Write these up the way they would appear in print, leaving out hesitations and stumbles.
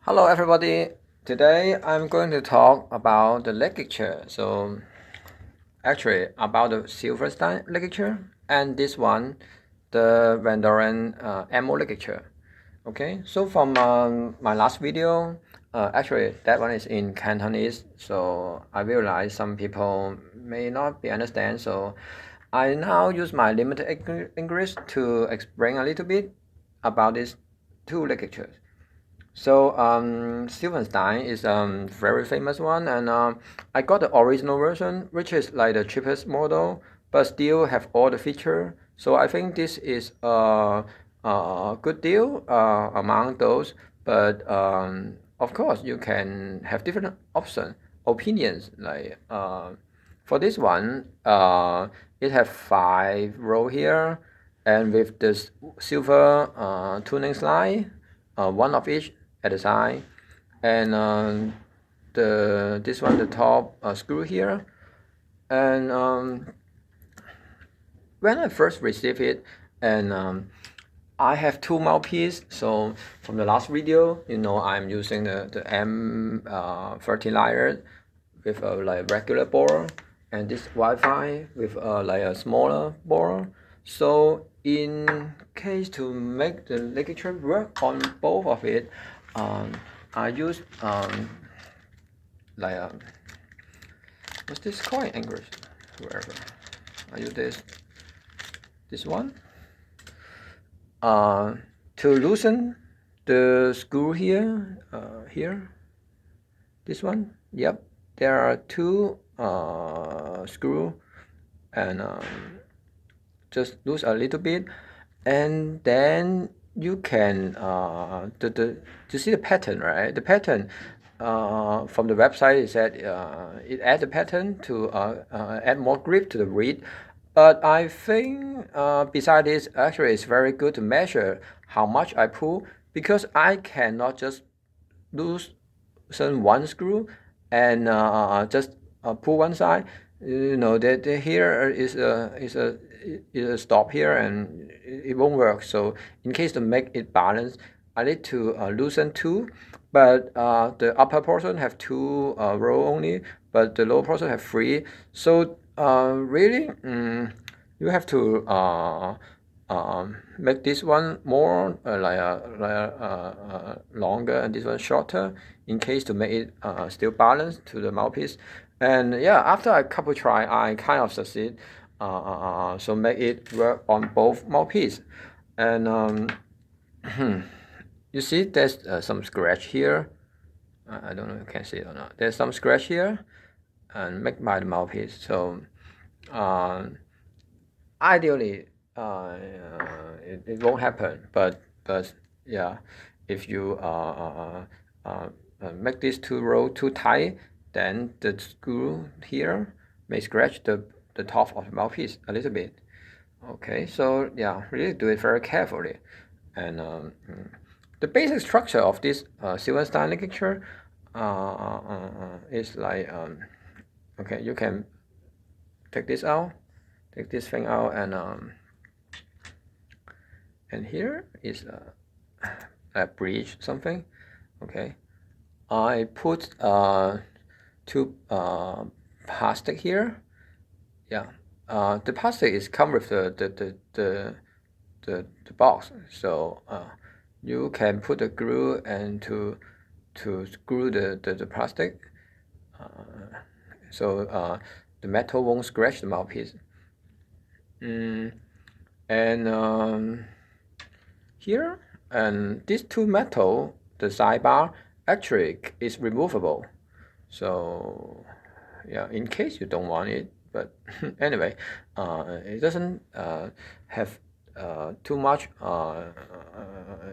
Hello everybody. Today I'm going to talk about the ligature. So actually about the Silverstein ligature and this one, the Vandoren ammo ligature. Okay, so from my last video, actually that one is in Cantonese, so I realize some people may not be understand. So I now use my limited English to explain a little bit about these two ligatures. So Silverstein is very famous one, and I got the original version, which is like the cheapest model, but still have all the feature. So I think this is a good deal among those. But of course, you can have different opinions. Like for this one, it have 5 row here, and with this silver tuning slide, one of each at the side, and this one the top screw here, and when I first received it, and I have 2 mouthpiece. So from the last video, I'm using the M 13 layer with a like regular bore, and this Wi-Fi with like a smaller bore. So in case to make the ligature work on both of it, um, I use like what's this called in English? Wherever I use this one to loosen the screw here. Here, this one. Yep, there are 2 screw, and just lose a little bit, and then you can you see the pattern, right? The pattern from the website is that it adds a pattern to add more grip to the reed. But I think besides this, actually it's very good to measure how much I pull, because I cannot just loosen one screw and just pull one side. That here is a stop here, and it won't work. So in case to make it balance, I need to loosen 2, but the upper portion have 2 row only, but the lower portion have 3. So really, you have to make this one more longer and this one shorter, in case to make it still balanced to the mouthpiece. And yeah, after a couple try, I kind of succeed. So make it work on both mouthpiece. And you see there's some scratch here. I don't know if you can see it or not. There's some scratch here, and make by the mouthpiece. So ideally, it won't happen. But yeah, if you make these 2 row too tight, then the screw here may scratch the top of the mouthpiece a little bit. Okay, so yeah, really do it very carefully. And the basic structure of this Silverstein ligature is like okay, you can take this thing out, and here is a bridge something. Okay, I put 2 plastic here. Yeah, the plastic is come with the box, so you can put a glue and to screw the plastic, so the metal won't scratch the mouthpiece. And here, and these 2 metal, the sidebar actually is removable. So yeah, in case you don't want it, but anyway, it doesn't have too much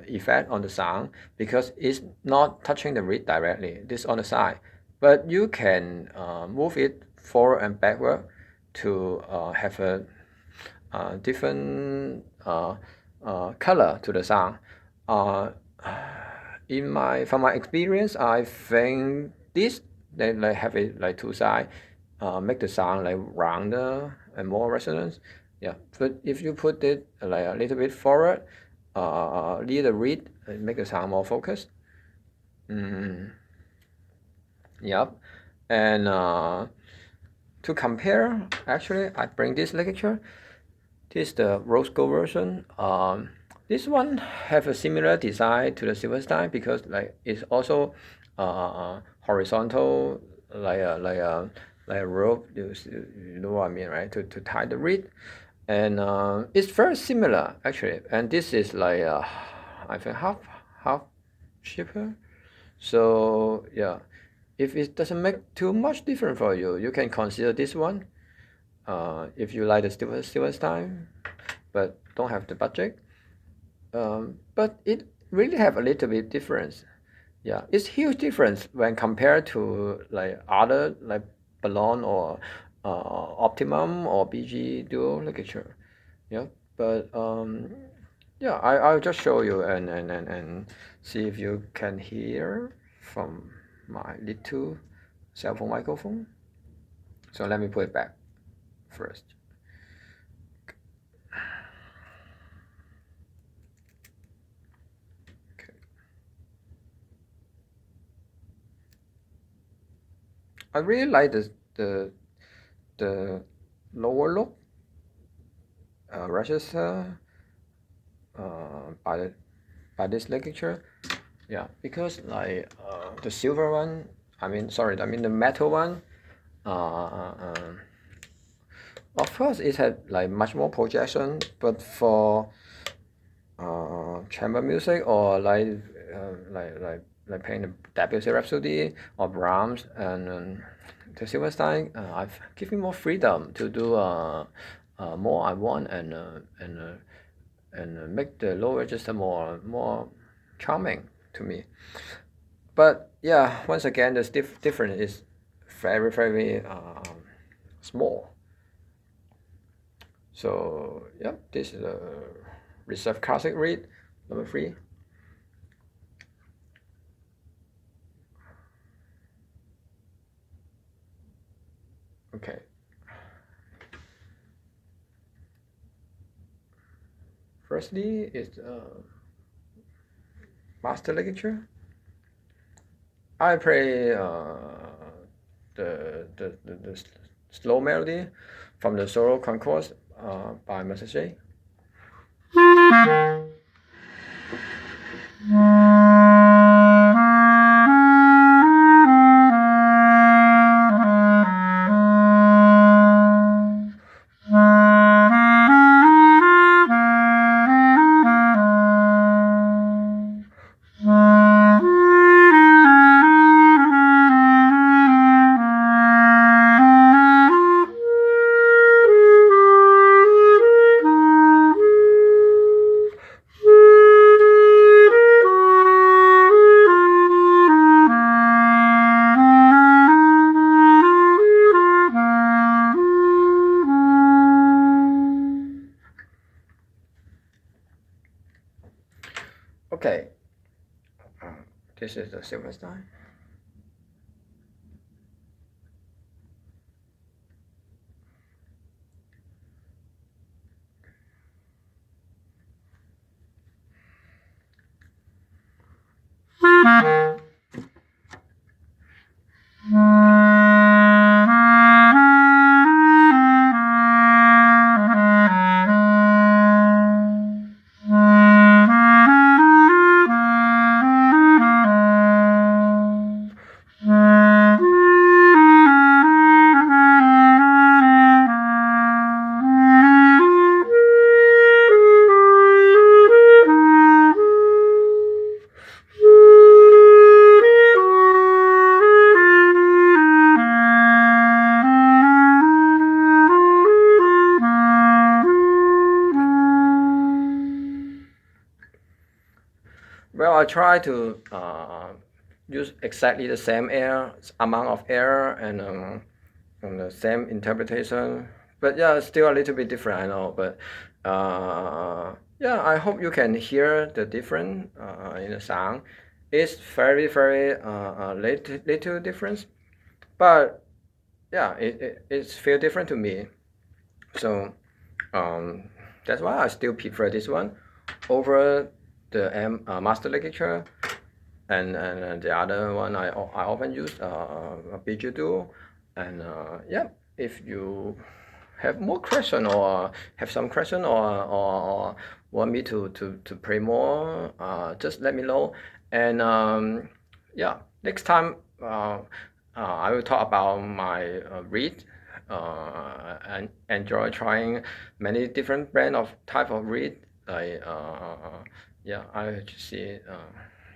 effect on the sound, because it's not touching the reed directly. This on the side, but you can move it forward and backward to have a different color to the sound. From my experience, I think this they like have it like 2 sides, make the sound like rounder and more resonance. Yeah, but if you put it like a little bit forward, lead the reed and make the sound more focused. Yep. And to compare, actually, I bring this ligature. This is the rose gold version. This one have a similar design to the Silverstein because like it's also horizontal, like a rope. You know what I mean, right? To tie the reed, and it's very similar actually. And this is like I think half cheaper. So yeah, if it doesn't make too much difference for you, you can consider this one. If you like the Silverstein, but don't have the budget. But it really have a little bit difference. Yeah, it's huge difference when compared to like other like Ballon or Optimum or BG Duo ligature. Yeah, but yeah, I'll just show you and see if you can hear from my little cell phone microphone. So let me put it back first. Okay. I really like the lower look register by this ligature. Yeah, because like the silver one, I mean the metal one. Of course, it had like much more projection, but for chamber music or like playing the Debussy Rhapsody or Brahms and the Silverstein, I've given more freedom to do more I want and make the low register more charming to me. But yeah, once again, the difference is very small. So yeah, this is a reserve classic read number 3. Okay. Firstly, it's master ligature. I play the slow melody from the solo concourse by Message. Okay, this is the Silverstein. Well, I try to use exactly the same air, amount of air, and the same interpretation. But yeah, it's still a little bit different, I know. But yeah, I hope you can hear the difference in the sound. It's very little difference, but yeah, it's feel different to me. So um, that's why I still prefer this one over the master ligature. and the other one I often use a BG Duo. And yeah, if you have more question or have some question or want me to play more, just let me know. And yeah, next time I will talk about my reed. And enjoy trying many different brand of type of reed. Like yeah, I just see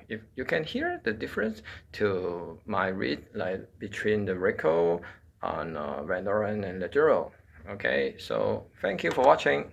if you can hear the difference to my reed, like between the Rico on Vandoren and the Duro. Okay, so thank you for watching.